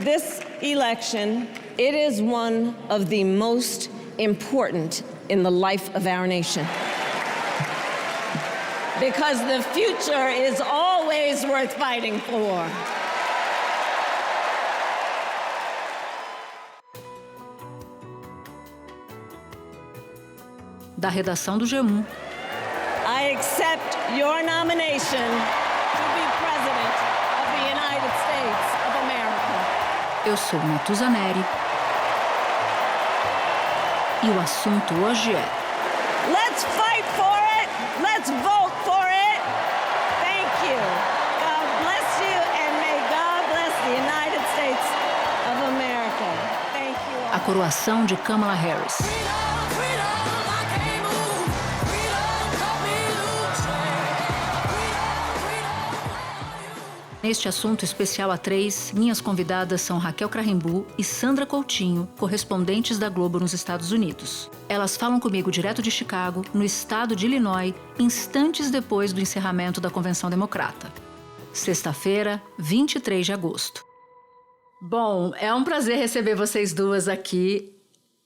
this election, it is one of the most important in the life of our nation. Because the future is always worth fighting for. Da redação do G1. I accept your nomination to be President of the United States of America. Eu sou Natuzaneri. E o assunto hoje é... Let's fight for it. Let's vote for it. Thank you. God bless you and may God bless the United States of America. Thank you all. A coroação de Kamala Harris. Neste assunto especial A3, minhas convidadas são Raquel Krahenbuhl e Sandra Coutinho, correspondentes da Globo nos Estados Unidos. Elas falam comigo direto de Chicago, no estado de Illinois, instantes depois do encerramento da Convenção Democrata. Sexta-feira, 23 de agosto. Bom, é um prazer receber vocês duas aqui.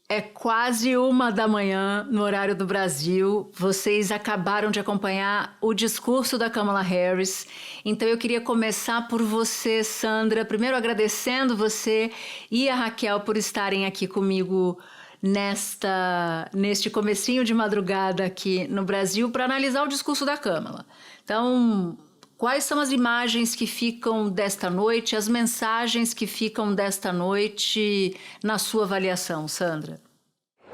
É quase 1h no horário do Brasil. Vocês acabaram de acompanhar o discurso da Kamala Harris. Então eu queria começar por você, Sandra. Primeiro agradecendo você e a Raquel por estarem aqui comigo neste comecinho de madrugada aqui no Brasil para analisar o discurso da Kamala. Então, quais são as imagens que ficam desta noite, as mensagens que ficam desta noite na sua avaliação, Sandra?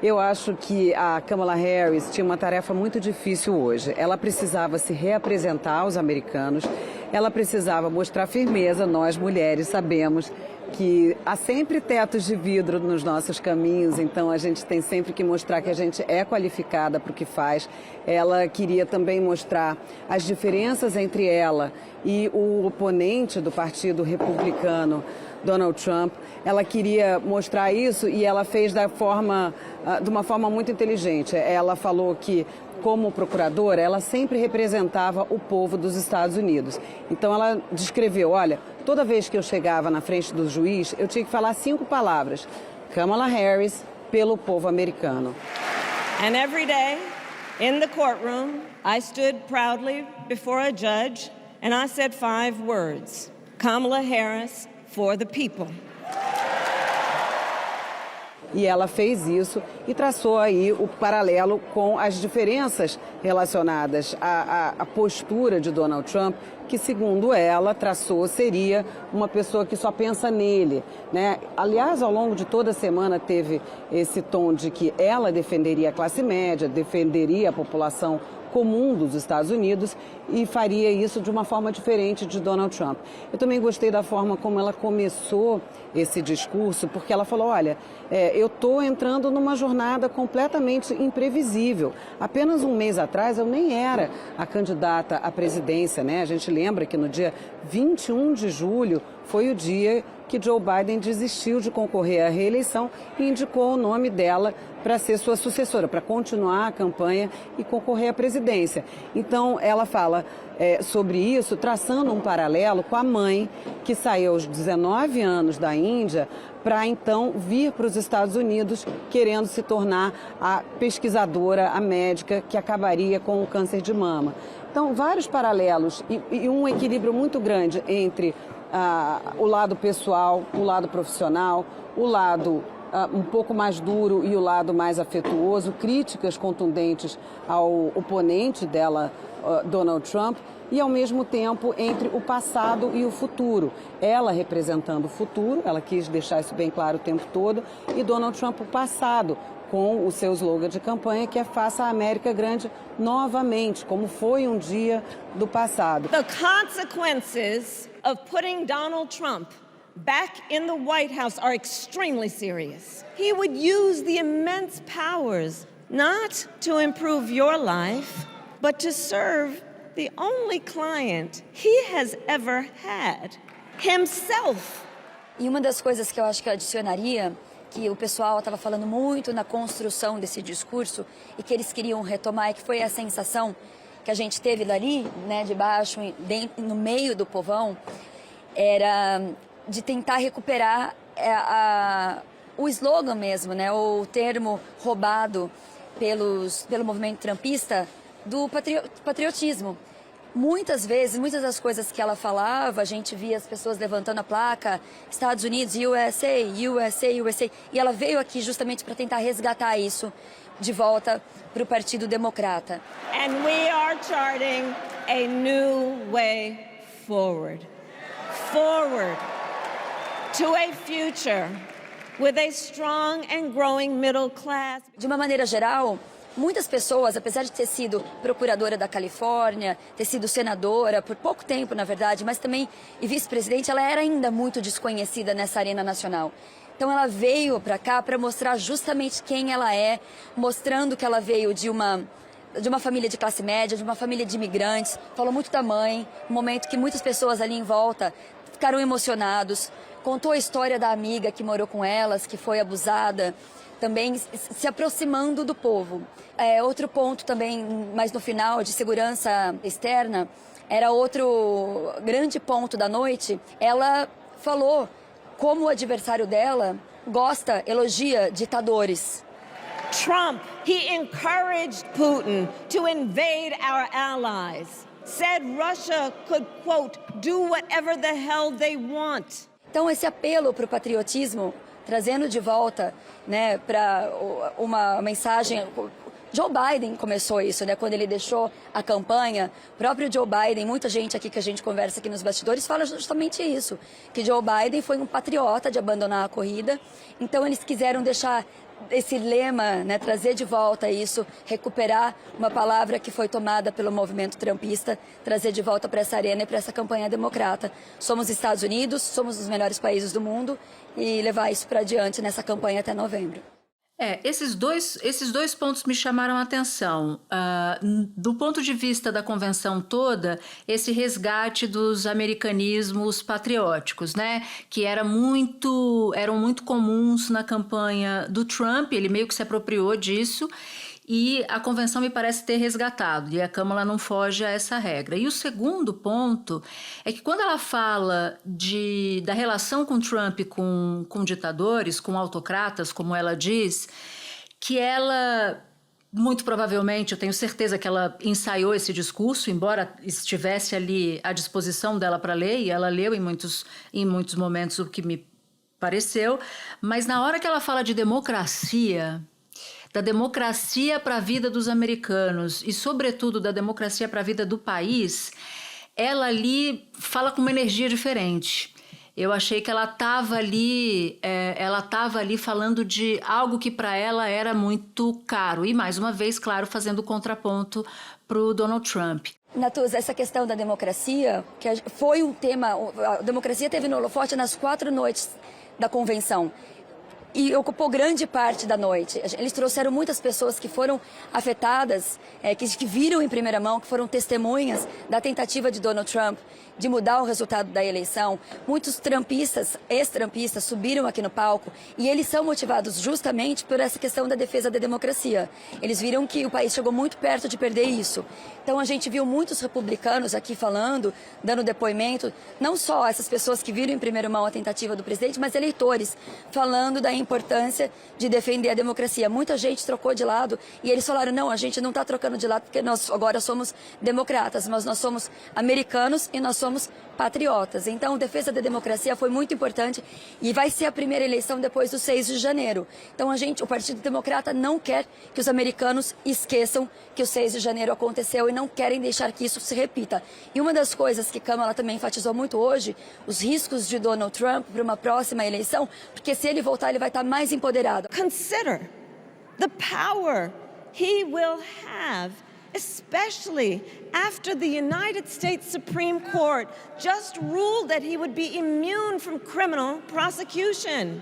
Eu acho que a Kamala Harris tinha uma tarefa muito difícil hoje. Ela precisava se reapresentar aos americanos, ela precisava mostrar firmeza. Nós, mulheres, sabemos que há sempre tetos de vidro nos nossos caminhos, então a gente tem sempre que mostrar que a gente é qualificada para o que faz. Ela queria também mostrar as diferenças entre ela e o oponente do Partido Republicano, Donald Trump. Ela queria mostrar isso e ela fez de uma forma muito inteligente. Ela falou que, como procuradora, ela sempre representava o povo dos Estados Unidos. Então ela descreveu, olha, toda vez que eu chegava na frente do juiz, eu tinha que falar 5 palavras. Kamala Harris, pelo povo americano. And every day, in the courtroom, I stood proudly before a judge and I said 5 words. Kamala Harris, for the people. E ela fez isso e traçou aí o paralelo com as diferenças relacionadas à postura de Donald Trump, que, segundo ela, traçou seria uma pessoa que só pensa nele, né? Aliás, ao longo de toda a semana teve esse tom de que ela defenderia a classe média, defenderia a população comum dos Estados Unidos e faria isso de uma forma diferente de Donald Trump. Eu também gostei da forma como ela começou esse discurso, porque ela falou, olha, eu estou entrando numa jornada completamente imprevisível. Apenas um mês atrás eu nem era a candidata à presidência, né? A gente lembra que no dia 21 de julho foi o dia que Joe Biden desistiu de concorrer à reeleição e indicou o nome dela para ser sua sucessora, para continuar a campanha e concorrer à presidência. Então, ela fala sobre isso, traçando um paralelo com a mãe, que saiu aos 19 anos da Índia para então vir para os Estados Unidos, querendo se tornar a pesquisadora, a médica que acabaria com o câncer de mama. Então, vários paralelos e um equilíbrio muito grande entre o lado pessoal, o lado profissional, o lado um pouco mais duro e o lado mais afetuoso, críticas contundentes ao oponente dela, Donald Trump, e ao mesmo tempo entre o passado e o futuro. Ela representando o futuro, ela quis deixar isso bem claro o tempo todo, e Donald Trump o passado, com o seu slogan de campanha, que é Faça a América Grande novamente, como foi um dia do passado. The consequences of putting Donald Trump back in the White House are extremely serious. He would use the immense powers not to improve your life, but to serve the only client he has ever had, himself. E uma das coisas que eu acho que eu adicionaria, que o pessoal estava falando muito na construção desse discurso e que eles queriam retomar, e que foi a sensação que a gente teve dali, né, de baixo, no meio do povão, era de tentar recuperar o slogan mesmo, né, o termo roubado pelo movimento trumpista do patriotismo. Muitas vezes, muitas das coisas que ela falava, a gente via as pessoas levantando a placa, Estados Unidos, USA, USA, USA, e ela veio aqui justamente para tentar resgatar isso de volta para o Partido Democrata. And we are charting a new way forward. Forward to a future with a strong and growing middle class. De uma maneira geral, muitas pessoas, apesar de ter sido procuradora da Califórnia, ter sido senadora por pouco tempo, na verdade, mas também e vice-presidente, ela era ainda muito desconhecida nessa arena nacional. Então ela veio para cá para mostrar justamente quem ela é, mostrando que ela veio de uma família de classe média, de uma família de imigrantes, falou muito da mãe, um momento que muitas pessoas ali em volta ficaram emocionados, contou a história da amiga que morou com elas, que foi abusada, também se aproximando do povo. Outro ponto também, mais no final, de segurança externa, era outro grande ponto da noite. Ela falou como o adversário dela elogia ditadores. Trump, he encouraged Putin to invade our allies. Said Russia could, quote, do whatever the hell they want. Então, esse apelo para o patriotismo, trazendo de volta, né, para uma mensagem. Joe Biden começou isso, né, quando ele deixou a campanha. O próprio Joe Biden, muita gente aqui que a gente conversa aqui nos bastidores fala justamente isso, que Joe Biden foi um patriota de abandonar a corrida. Então, eles quiseram deixar esse lema, né, trazer de volta isso, recuperar uma palavra que foi tomada pelo movimento trumpista, trazer de volta para essa arena e para essa campanha democrata. Somos Estados Unidos, somos os melhores países do mundo e levar isso para adiante nessa campanha até novembro. Esses dois pontos me chamaram a atenção. Do ponto de vista da convenção toda, esse resgate dos americanismos patrióticos, né, que eram muito comuns na campanha do Trump, ele meio que se apropriou disso, e a convenção me parece ter resgatado, e a Câmara não foge a essa regra. E o segundo ponto é que quando ela fala da relação com Trump com ditadores, com autocratas, como ela diz, que ela, muito provavelmente, eu tenho certeza que ela ensaiou esse discurso, embora estivesse ali à disposição dela para ler, e ela leu em muitos momentos o que me pareceu, mas na hora que ela fala de democracia, da democracia para a vida dos americanos e, sobretudo, da democracia para a vida do país, ela ali fala com uma energia diferente. Eu achei que ela estava ali falando de algo que para ela era muito caro. E, mais uma vez, claro, fazendo contraponto para o Donald Trump. Natuza, essa questão da democracia, que foi um tema, a democracia teve no holofote nas 4 noites da convenção. E ocupou grande parte da noite. Eles trouxeram muitas pessoas que foram afetadas, que viram em primeira mão, que foram testemunhas da tentativa de Donald Trump de mudar o resultado da eleição. Muitos trumpistas, ex-trumpistas, subiram aqui no palco e eles são motivados justamente por essa questão da defesa da democracia. Eles viram que o país chegou muito perto de perder isso. Então a gente viu muitos republicanos aqui falando, dando depoimento, não só essas pessoas que viram em primeira mão a tentativa do presidente, mas eleitores falando da importância de defender a democracia. Muita gente trocou de lado e eles falaram, não, a gente não está trocando de lado porque nós agora somos democratas, mas nós somos americanos e nós somos patriotas. Então, a defesa da democracia foi muito importante e vai ser a primeira eleição depois do 6 de janeiro. Então, o Partido Democrata não quer que os americanos esqueçam que o 6 de janeiro aconteceu e não querem deixar que isso se repita. E uma das coisas que Kamala também enfatizou muito hoje, os riscos de Donald Trump para uma próxima eleição, porque se ele voltar, ele vai estar mais empoderado. Consider the power he will have, especially after the United States Supreme Court just ruled that he would be immune from criminal prosecution.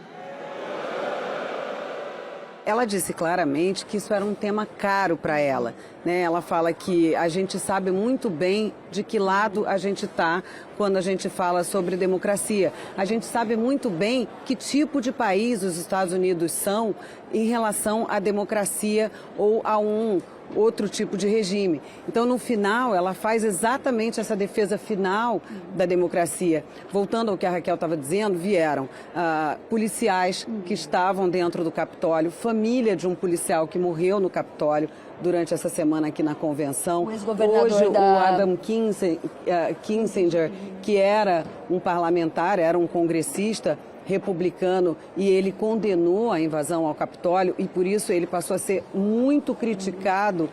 Ela disse claramente que isso era um tema caro para ela, né? Ela fala que a gente sabe muito bem de que lado a gente está quando a gente fala sobre democracia. A gente sabe muito bem que tipo de país os Estados Unidos são em relação à democracia ou a um outro tipo de regime. Então, no final, ela faz exatamente essa defesa final da democracia. Voltando ao que a Raquel estava dizendo, vieram policiais que estavam dentro do Capitólio, família de um policial que morreu no Capitólio durante essa semana aqui na convenção. Hoje, o Adam Kinzinger, que era um parlamentar, era um congressista republicano, e ele condenou a invasão ao Capitólio e por isso ele passou a ser muito criticado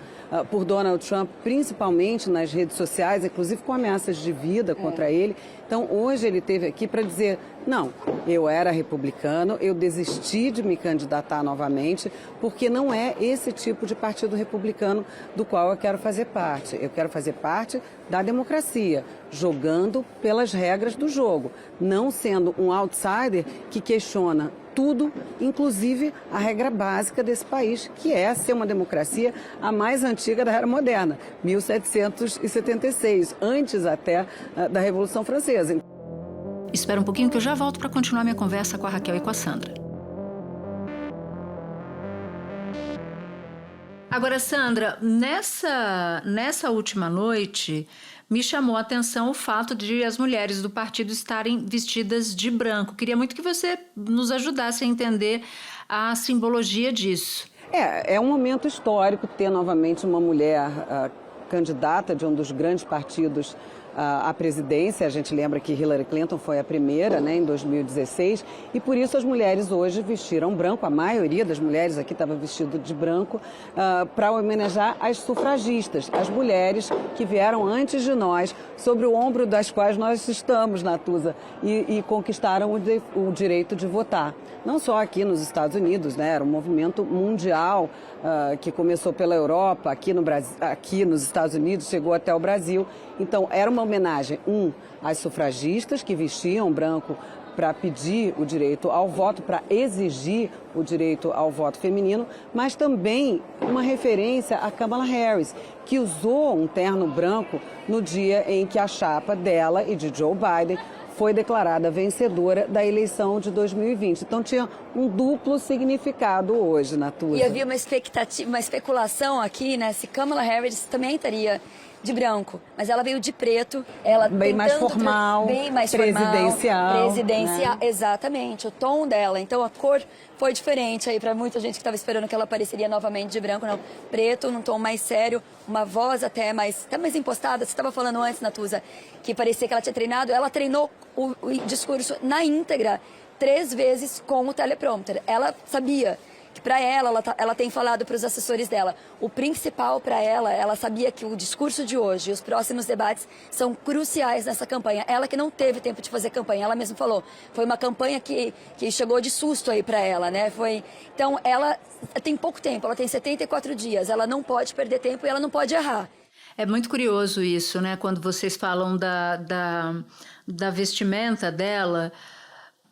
por Donald Trump, principalmente nas redes sociais, inclusive com ameaças de vida contra ele. Então, hoje ele esteve aqui para dizer, não, eu era republicano, eu desisti de me candidatar novamente, porque não é esse tipo de partido republicano do qual eu quero fazer parte. Eu quero fazer parte da democracia, jogando pelas regras do jogo, não sendo um outsider que questiona tudo, inclusive a regra básica desse país, que é ser uma democracia a mais antiga da era moderna, 1776, antes até da Revolução Francesa. Espera um pouquinho que eu já volto para continuar minha conversa com a Raquel e com a Sandra. Agora, Sandra, nessa última noite, me chamou a atenção o fato de as mulheres do partido estarem vestidas de branco. Queria muito que você nos ajudasse a entender a simbologia disso. É um momento histórico ter novamente uma mulher candidata de um dos grandes partidos à presidência. A gente lembra que Hillary Clinton foi a primeira, né, em 2016, e por isso as mulheres hoje vestiram branco, a maioria das mulheres aqui estava vestida de branco, para homenagear as sufragistas, as mulheres que vieram antes de nós, sobre o ombro das quais nós estamos, Natuza, e conquistaram o direito de votar. Não só aqui nos Estados Unidos, né, era um movimento mundial que começou pela Europa, aqui nos Estados Unidos, chegou até o Brasil. Então, era uma homenagem, às sufragistas que vestiam branco para pedir o direito ao voto, para exigir o direito ao voto feminino, mas também uma referência a Kamala Harris, que usou um terno branco no dia em que a chapa dela e de Joe Biden foi declarada vencedora da eleição de 2020. Então, tinha um duplo significado hoje, Natuza. E havia uma expectativa, uma especulação aqui, né? Se Kamala Harris também estaria de branco, mas ela veio de preto, ela bem mais formal, bem mais presidencial, presidencial, né? Exatamente, o tom dela. Então a cor foi diferente aí para muita gente que estava esperando que ela apareceria novamente de branco, não, preto, num tom mais sério, uma voz até mais impostada. Você estava falando antes, Natuza, que parecia que ela tinha treinado. Ela treinou o discurso na íntegra 3 vezes com o teleprompter. Ela sabia que para ela tem falado para os assessores dela, o principal para ela sabia que o discurso de hoje e os próximos debates são cruciais nessa campanha. Ela que não teve tempo de fazer campanha, ela mesma falou, foi uma campanha que chegou de susto aí para ela, né? Então, ela tem pouco tempo, ela tem 74 dias, ela não pode perder tempo e ela não pode errar. É muito curioso isso, né? Quando vocês falam da vestimenta dela,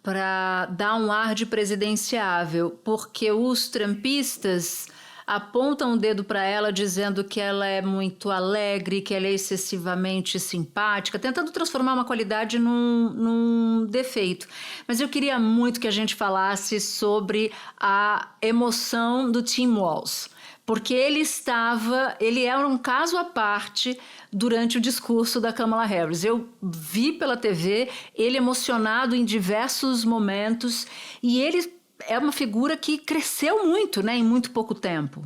para dar um ar de presidenciável, porque os trumpistas apontam o dedo para ela dizendo que ela é muito alegre, que ela é excessivamente simpática, tentando transformar uma qualidade num defeito. Mas eu queria muito que a gente falasse sobre a emoção do Tim Walz, porque ele era um caso à parte durante o discurso da Kamala Harris. Eu vi pela TV ele emocionado em diversos momentos e ele é uma figura que cresceu muito, né, em muito pouco tempo.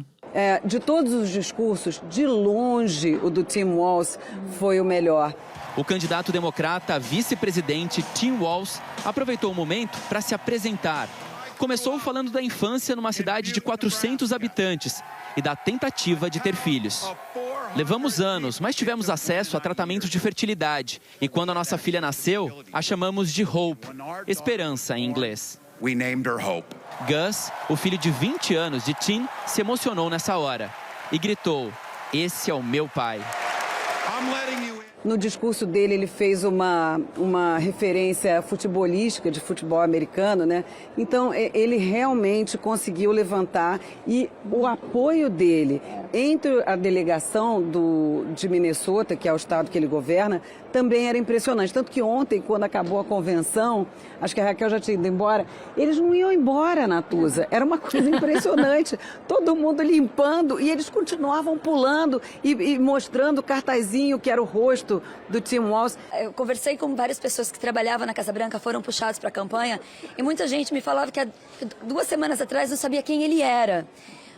De todos os discursos, de longe o do Tim Walz foi o melhor. O candidato democrata a vice-presidente Tim Walz aproveitou o momento para se apresentar. Começou falando da infância numa cidade de 400 habitantes e da tentativa de ter filhos. Levamos anos, mas tivemos acesso a tratamento de fertilidade. E quando a nossa filha nasceu, a chamamos de Hope, esperança em inglês. We named her Hope. Gus, o filho de 20 anos de Tim, se emocionou nessa hora e gritou, "Esse é o meu pai." No discurso dele, ele fez uma referência futebolística, de futebol americano, né? Então, ele realmente conseguiu levantar, e o apoio dele entre a delegação de Minnesota, que é o estado que ele governa, também era impressionante. Tanto que ontem, quando acabou a convenção, acho que a Raquel já tinha ido embora, eles não iam embora, Natuza. Era uma coisa impressionante. Todo mundo limpando, e eles continuavam pulando e mostrando o cartazinho que era o rosto do Tim Walz. Eu conversei com várias pessoas que trabalhavam na Casa Branca, foram puxados para a campanha, e muita gente me falava que 2 semanas atrás não sabia quem ele era,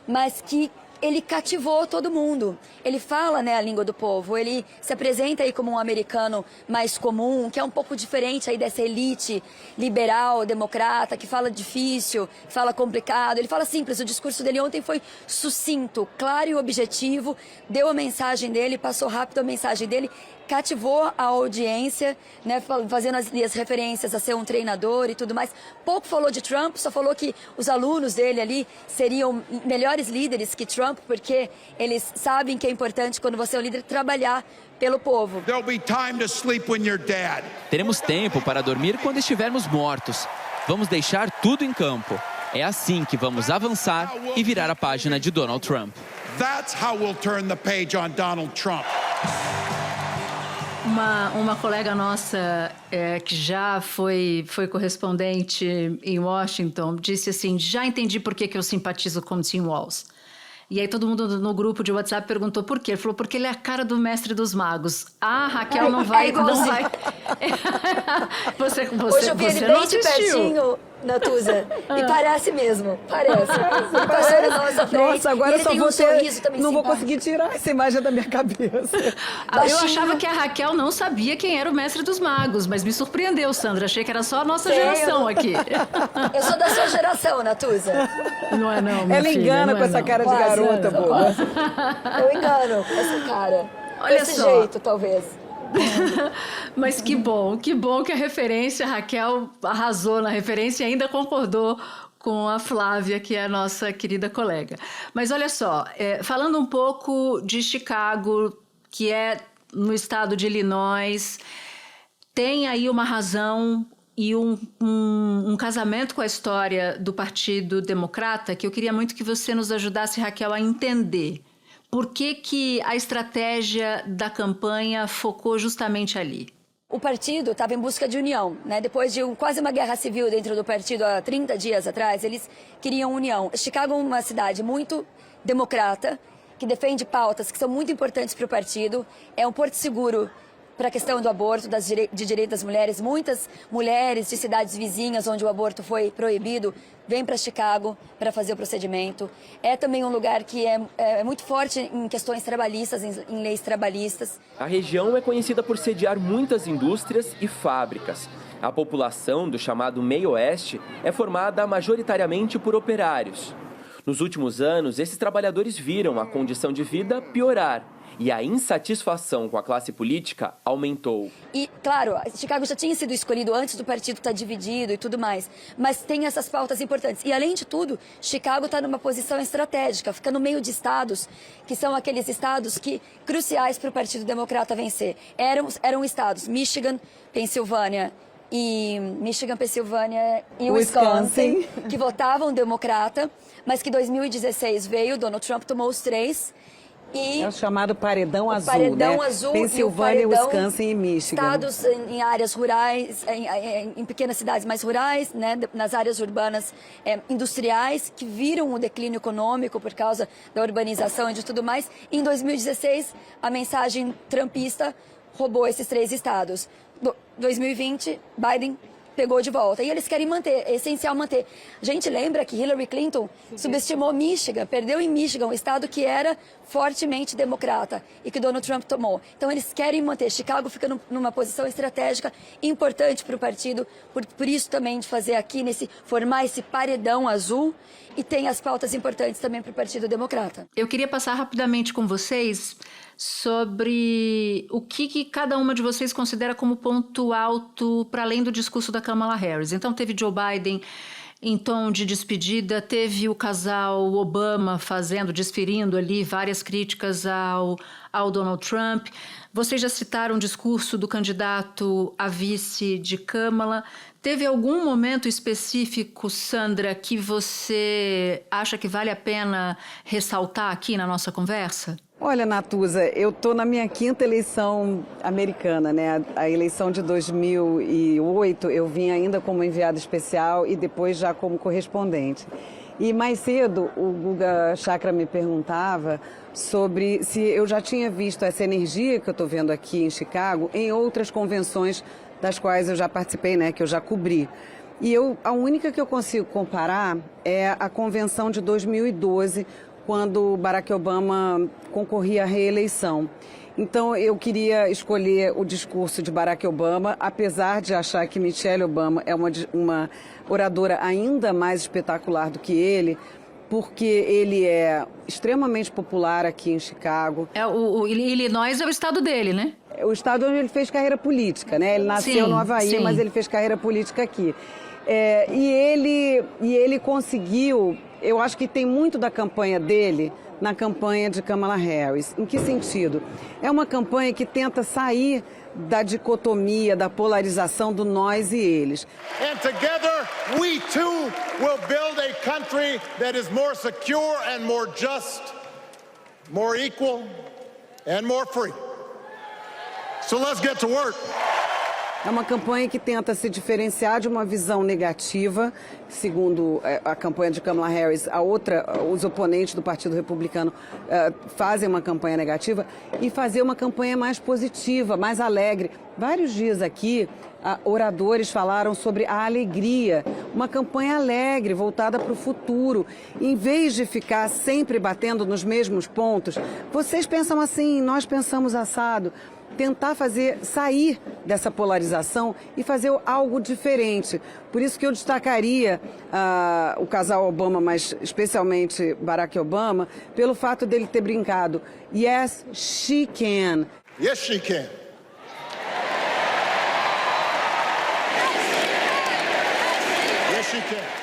mas que ele cativou todo mundo. Ele fala, né, a língua do povo, ele se apresenta aí como um americano mais comum, que é um pouco diferente aí dessa elite liberal, democrata, que fala difícil, que fala complicado. Ele fala simples. O discurso dele ontem foi sucinto, claro e objetivo, deu a mensagem dele, passou rápido a mensagem dele, cativou a audiência, né, fazendo as referências a ser um treinador e tudo mais. Pouco falou de Trump, só falou que os alunos dele ali seriam melhores líderes que Trump, porque eles sabem que é importante, quando você é um líder, trabalhar pelo povo. Teremos tempo para dormir quando estivermos mortos. Vamos deixar tudo em campo. É assim que vamos avançar e virar a página de Donald Trump. That's how we'll turn the page on Donald Trump. Uma colega nossa que já foi correspondente em Washington disse assim: já entendi por que eu simpatizo com Tim Walz. E aí todo mundo no grupo de WhatsApp perguntou por quê. Ele falou: porque ele é a cara do Mestre dos Magos. Ah, Raquel não vai. Não vai. Hoje eu vi ele bem de pertinho, Natuza, e parece mesmo, parece. Passou na nossa frente. Nossa, agora eu só vou não vou simpático. conseguir tirar essa imagem da minha cabeça. Eu achava que a Raquel não sabia quem era o Mestre dos Magos, mas me surpreendeu, Sandra. Achei que era só a nossa geração aqui. Eu sou da sua geração, Natuza. Não é não, minha Ela filha, engana não com é essa não. cara de Quase, garota, boba. Eu engano essa cara. Olha Desse só. jeito, talvez. Mas que bom que a referência, a Raquel arrasou na referência e ainda concordou com a Flávia, que é a nossa querida colega. Mas olha só, falando um pouco de Chicago, que é no estado de Illinois, tem aí uma razão e um casamento com a história do Partido Democrata que eu queria muito que você nos ajudasse, Raquel, a entender. Por que a estratégia da campanha focou justamente ali? O partido estava em busca de união, né? Depois de quase uma guerra civil dentro do partido há 30 dias atrás, eles queriam união. Chicago é uma cidade muito democrata, que defende pautas que são muito importantes para o partido, é um porto seguro para a questão do aborto, de direito das mulheres. Muitas mulheres de cidades vizinhas onde o aborto foi proibido vêm para Chicago para fazer o procedimento. É também um lugar que é muito forte em questões trabalhistas, em leis trabalhistas. A região é conhecida por sediar muitas indústrias e fábricas. A população do chamado Meio Oeste é formada majoritariamente por operários. Nos últimos anos, esses trabalhadores viram a condição de vida piorar. E a insatisfação com a classe política aumentou. E, claro, Chicago já tinha sido escolhido antes do partido estar dividido e tudo mais, mas tem essas pautas importantes. E, além de tudo, Chicago está numa posição estratégica, fica no meio de estados, que são aqueles estados cruciais para o Partido Democrata vencer. Eram estados Michigan, Pensilvânia e Wisconsin, que votavam democrata, mas que em 2016 veio, Donald Trump tomou os 3. É o chamado paredão azul, paredão né? azul Pensilvânia, e o paredão, Wisconsin e Michigan. Estados em áreas rurais, em pequenas cidades mais rurais, né? Nas áreas urbanas industriais, que viram o declínio econômico por causa da urbanização e de tudo mais. Em 2016, a mensagem trumpista roubou esses 3 estados. 2020, Biden pegou de volta. E eles querem manter, é essencial manter. A gente lembra que Hillary Clinton subestimou Michigan, perdeu em Michigan, um estado que era fortemente democrata e que Donald Trump tomou. Então eles querem manter. Chicago fica numa posição estratégica importante para o partido, por isso também de fazer aqui, formar esse paredão azul, e tem as pautas importantes também para o Partido Democrata. Eu queria passar rapidamente com vocês sobre o que cada uma de vocês considera como ponto alto para além do discurso da Kamala Harris. Então teve Joe Biden em tom de despedida, teve o casal Obama desferindo ali várias críticas ao Donald Trump. Vocês já citaram o discurso do candidato a vice de Kamala. Teve algum momento específico, Sandra, que você acha que vale a pena ressaltar aqui na nossa conversa? Olha, Natuza, eu estou na minha 5ª eleição americana, né? A eleição de 2008 eu vim ainda como enviada especial e depois já como correspondente. E mais cedo o Guga Chakra me perguntava sobre se eu já tinha visto essa energia que eu estou vendo aqui em Chicago em outras convenções das quais eu já participei, né? Que eu já cobri. E a única que eu consigo comparar é a convenção de 2012, quando Barack Obama concorria à reeleição. Então, eu queria escolher o discurso de Barack Obama, apesar de achar que Michelle Obama é uma oradora ainda mais espetacular do que ele, porque ele é extremamente popular aqui em Chicago. O Illinois é o estado dele, né? O estado onde ele fez carreira política, né? Ele nasceu no Havaí, mas ele fez carreira política aqui. E ele conseguiu... Eu acho que tem muito da campanha dele na campanha de Kamala Harris. Em que sentido? É uma campanha que tenta sair da dicotomia, da polarização do nós e eles. And together, we too will build a country that is more secure and more just, more equal and more free. So let's get to work. É uma campanha que tenta se diferenciar de uma visão negativa, segundo a campanha de Kamala Harris. Os oponentes do Partido Republicano fazem uma campanha negativa e fazer uma campanha mais positiva, mais alegre. Vários dias aqui, oradores falaram sobre a alegria, uma campanha alegre, voltada para o futuro. Em vez de ficar sempre batendo nos mesmos pontos, vocês pensam assim, nós pensamos assado. Tentar sair dessa polarização e fazer algo diferente. Por isso que eu destacaria o casal Obama, mas especialmente Barack Obama, pelo fato dele ter brincado. Yes, she can. Yes, she can. Yes, she can.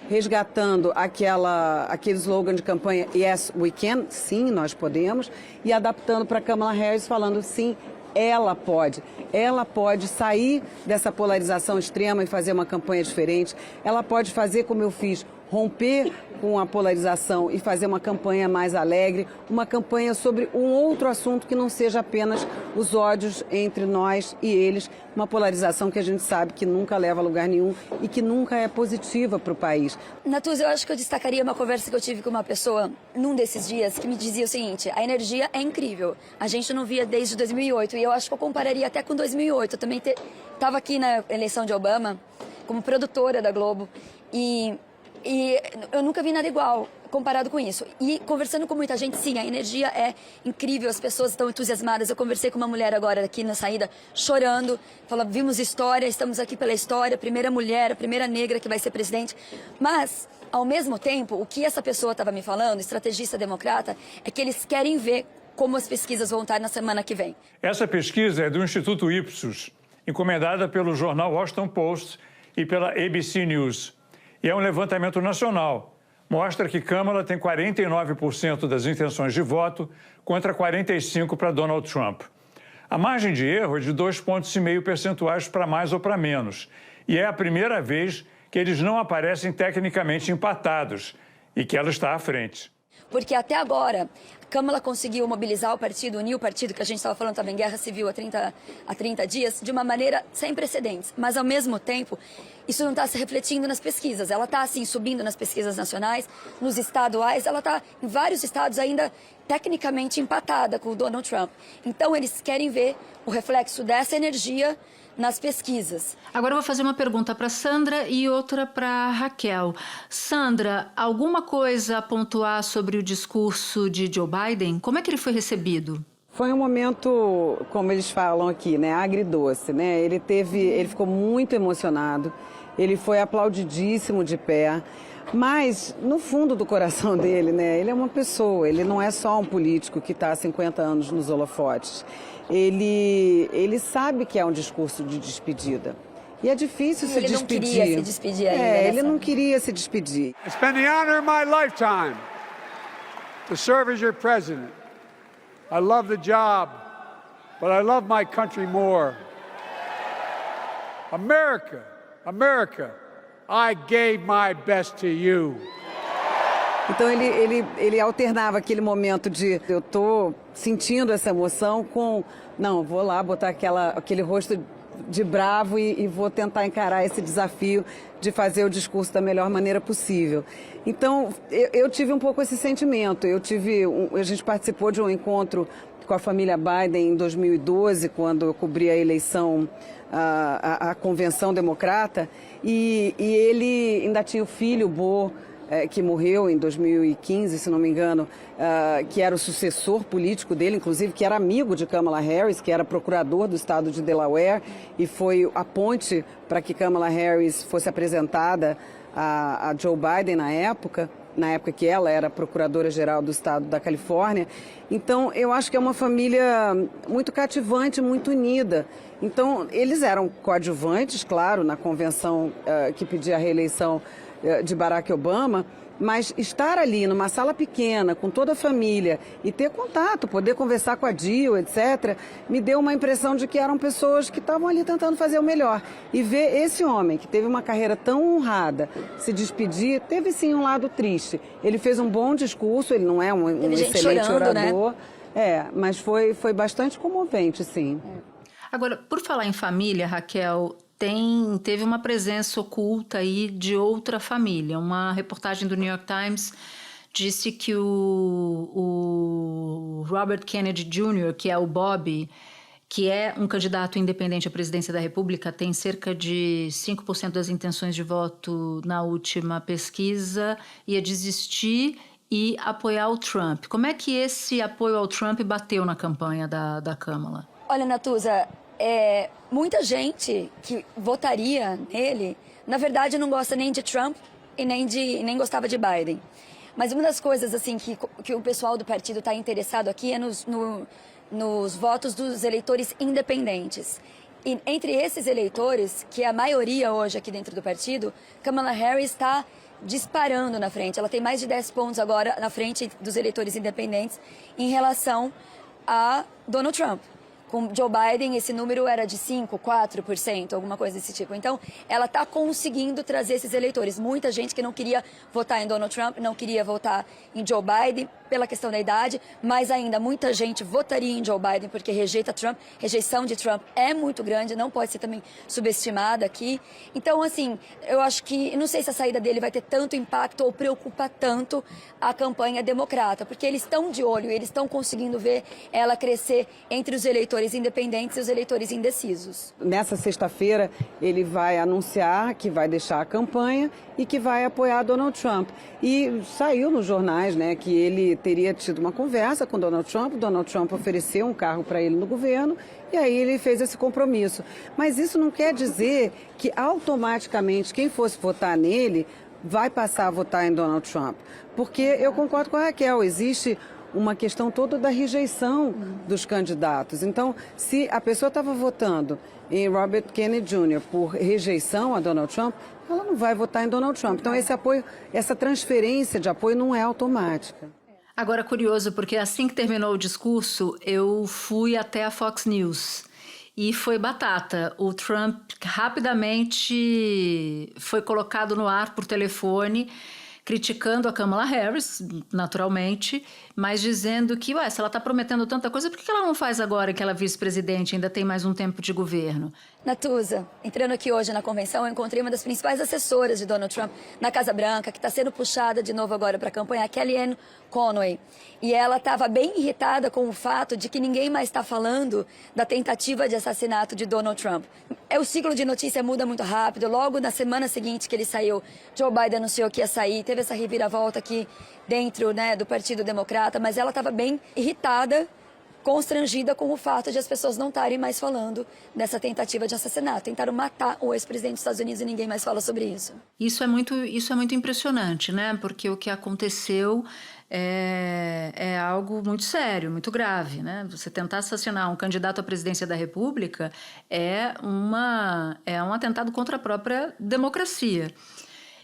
Resgatando aquele slogan de campanha Yes, we can, sim, nós podemos, e adaptando para Kamala Harris falando sim, ela pode. Ela pode sair dessa polarização extrema e fazer uma campanha diferente. Ela pode fazer como eu fiz, romper com a polarização e fazer uma campanha mais alegre, uma campanha sobre um outro assunto que não seja apenas os ódios entre nós e eles, uma polarização que a gente sabe que nunca leva a lugar nenhum e que nunca é positiva para o país. Natuza, eu acho que eu destacaria uma conversa que eu tive com uma pessoa num desses dias que me dizia o seguinte: a energia é incrível, a gente não via desde 2008 e eu acho que eu compararia até com 2008. Eu também estava aqui na eleição de Obama como produtora da Globo e eu nunca vi nada igual comparado com isso. E conversando com muita gente, sim, a energia é incrível, as pessoas estão entusiasmadas. Eu conversei com uma mulher agora aqui na saída, chorando, falando, vimos história, estamos aqui pela história, a primeira mulher, a primeira negra que vai ser presidente. Mas, ao mesmo tempo, o que essa pessoa estava me falando, estrategista democrata, é que eles querem ver como as pesquisas vão estar na semana que vem. Essa pesquisa é do Instituto Ipsos, encomendada pelo jornal Washington Post e pela ABC News. E é um levantamento nacional. Mostra que Kamala tem 49% das intenções de voto contra 45% para Donald Trump. A margem de erro é de 2,5 pontos percentuais para mais ou para menos. E é a primeira vez que eles não aparecem tecnicamente empatados e que ela está à frente. Porque até agora, Kamala conseguiu mobilizar o partido, unir o partido, que a gente estava falando, estava em guerra civil há 30 dias, de uma maneira sem precedentes. Mas, ao mesmo tempo, isso não está se refletindo nas pesquisas. Ela está, assim, subindo nas pesquisas nacionais, nos estaduais. Ela está, em vários estados, ainda tecnicamente empatada com o Donald Trump. Então, eles querem ver o reflexo dessa energia nas pesquisas. Agora eu vou fazer uma pergunta para Sandra e outra para Raquel. Sandra, alguma coisa a pontuar sobre o discurso de Joe Biden? Como é que ele foi recebido? Foi um momento, como eles falam aqui, né, agridoce, né? Ele ficou muito emocionado, ele foi aplaudidíssimo de pé, mas no fundo do coração dele, né, ele é uma pessoa, ele não é só um político que está há 50 anos nos holofotes. Ele sabe que é um discurso de despedida. E é difícil se ele despedir. Ele não queria se despedir ainda. Ele não queria se despedir. It's been the honor of my lifetime to serve as your president. I love the job, but I love my country more. America, America, I gave my best to you. Então ele alternava aquele momento de eu tô sentindo essa emoção com não, vou lá botar aquele rosto de bravo e vou tentar encarar esse desafio de fazer o discurso da melhor maneira possível. Então eu tive um pouco esse sentimento. A gente participou de um encontro com a família Biden em 2012, quando eu cobri a eleição, a convenção democrata, e ele ainda tinha o filho Beau, que morreu em 2015, se não me engano, que era o sucessor político dele, inclusive, que era amigo de Kamala Harris, que era procurador do estado de Delaware, e foi a ponte para que Kamala Harris fosse apresentada a Joe Biden na época que ela era procuradora-geral do estado da Califórnia. Então, eu acho que é uma família muito cativante, muito unida. Então, eles eram coadjuvantes, claro, na convenção que pedia a reeleição de Barack Obama, mas estar ali numa sala pequena, com toda a família, e ter contato, poder conversar com a Jill, etc., me deu uma impressão de que eram pessoas que estavam ali tentando fazer o melhor. E ver esse homem, que teve uma carreira tão honrada, se despedir, teve sim um lado triste. Ele fez um bom discurso, ele não é um excelente chorando, orador, né? Mas foi bastante comovente, sim. Agora, por falar em família, Raquel, teve uma presença oculta aí de outra família. Uma reportagem do New York Times disse que o Robert Kennedy Jr., que é o Bobby, que é um candidato independente à presidência da República, tem cerca de 5% das intenções de voto na última pesquisa, ia desistir e apoiar o Trump. Como é que esse apoio ao Trump bateu na campanha da Kamala? Olha, Natuza, muita gente que votaria nele, na verdade, não gosta nem de Trump e nem gostava de Biden. Mas uma das coisas assim que o pessoal do partido está interessado aqui é nos votos dos eleitores independentes. E entre esses eleitores, que é a maioria hoje aqui dentro do partido, Kamala Harris está disparando na frente. Ela tem mais de 10 pontos agora na frente dos eleitores independentes em relação a Donald Trump. Com Joe Biden, esse número era de 5%, 4%, alguma coisa desse tipo. Então, ela está conseguindo trazer esses eleitores. Muita gente que não queria votar em Donald Trump, não queria votar em Joe Biden pela questão da idade, mas ainda muita gente votaria em Joe Biden porque rejeita Trump. Rejeição de Trump é muito grande, não pode ser também subestimada aqui. Então, assim, eu acho que, não sei se a saída dele vai ter tanto impacto ou preocupa tanto a campanha democrata, porque eles estão de olho, eles estão conseguindo ver ela crescer entre os eleitores independentes e os eleitores indecisos. Nessa sexta-feira, ele vai anunciar que vai deixar a campanha e que vai apoiar Donald Trump. E saiu nos jornais, né, que ele teria tido uma conversa com Donald Trump ofereceu um carro para ele no governo e aí ele fez esse compromisso. Mas isso não quer dizer que automaticamente quem fosse votar nele vai passar a votar em Donald Trump. Porque eu concordo com a Raquel, existe uma questão toda da rejeição dos candidatos. Então, se a pessoa estava votando em Robert Kennedy Jr. por rejeição a Donald Trump, ela não vai votar em Donald Trump. Então, esse apoio, essa transferência de apoio não é automática. Agora, curioso, porque assim que terminou o discurso, eu fui até a Fox News e foi batata. O Trump rapidamente foi colocado no ar por telefone, criticando a Kamala Harris, naturalmente, mas dizendo que, se ela está prometendo tanta coisa, por que ela não faz agora que ela é vice-presidente, ainda tem mais um tempo de governo? Natuza, entrando aqui hoje na convenção, eu encontrei uma das principais assessoras de Donald Trump na Casa Branca, que está sendo puxada de novo agora para a campanha, a Kellyanne Conway. E ela estava bem irritada com o fato de que ninguém mais está falando da tentativa de assassinato de Donald Trump. O ciclo de notícia muda muito rápido. Logo na semana seguinte que ele saiu, Joe Biden anunciou que ia sair, teve essa reviravolta aqui dentro, né, do Partido Democrata, mas ela estava bem irritada constrangida com o fato de as pessoas não estarem mais falando dessa tentativa de assassinato. Tentaram matar o ex-presidente dos Estados Unidos e ninguém mais fala sobre isso. Isso é muito impressionante, né? Porque o que aconteceu é algo muito sério, muito grave, né? Você tentar assassinar um candidato à presidência da República é um atentado contra a própria democracia.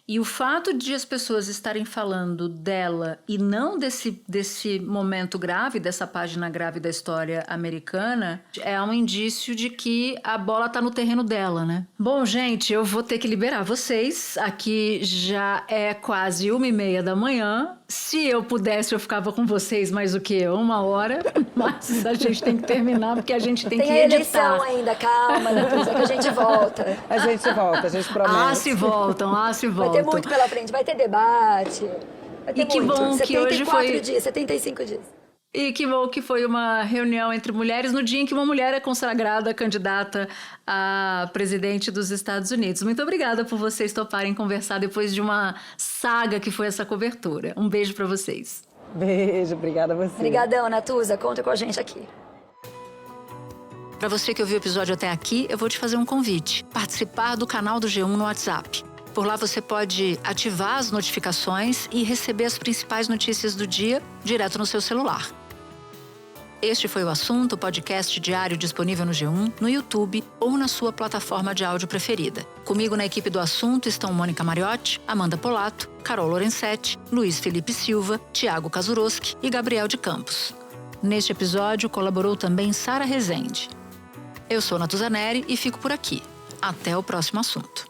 E o fato de as pessoas estarem falando dela e não desse momento grave, dessa página grave da história americana, é um indício de que a bola tá no terreno dela, né? Bom, gente, eu vou ter que liberar vocês. Aqui já é quase 1h30 da manhã. Se eu pudesse, eu ficava com vocês mais o quê? 1 hora. Mas a gente tem que terminar, porque a gente tem que editar. Tem a eleição ainda, calma, Natuza, que a gente volta. A gente volta, a gente promete. Se voltam. Vai ter muito pela frente, vai ter debate. Vai ter que muito. bom que hoje foi... 75 dias. E que bom que foi uma reunião entre mulheres no dia em que uma mulher é consagrada candidata a presidente dos Estados Unidos. Muito obrigada por vocês toparem conversar depois de uma saga que foi essa cobertura. Um beijo para vocês. Beijo, obrigada a você. Obrigadão, Natuza. Conta com a gente aqui. Para você que ouviu o episódio até aqui, eu vou te fazer um convite. Participar do canal do G1 no WhatsApp. Por lá você pode ativar as notificações e receber as principais notícias do dia direto no seu celular. Este foi o Assunto, podcast diário disponível no G1, no YouTube ou na sua plataforma de áudio preferida. Comigo na equipe do Assunto estão Mônica Mariotti, Amanda Polato, Carol Lorenzetti, Luiz Felipe Silva, Tiago Kazuroski e Gabriel de Campos. Neste episódio colaborou também Sara Rezende. Eu sou Natuza Neri e fico por aqui. Até o próximo assunto.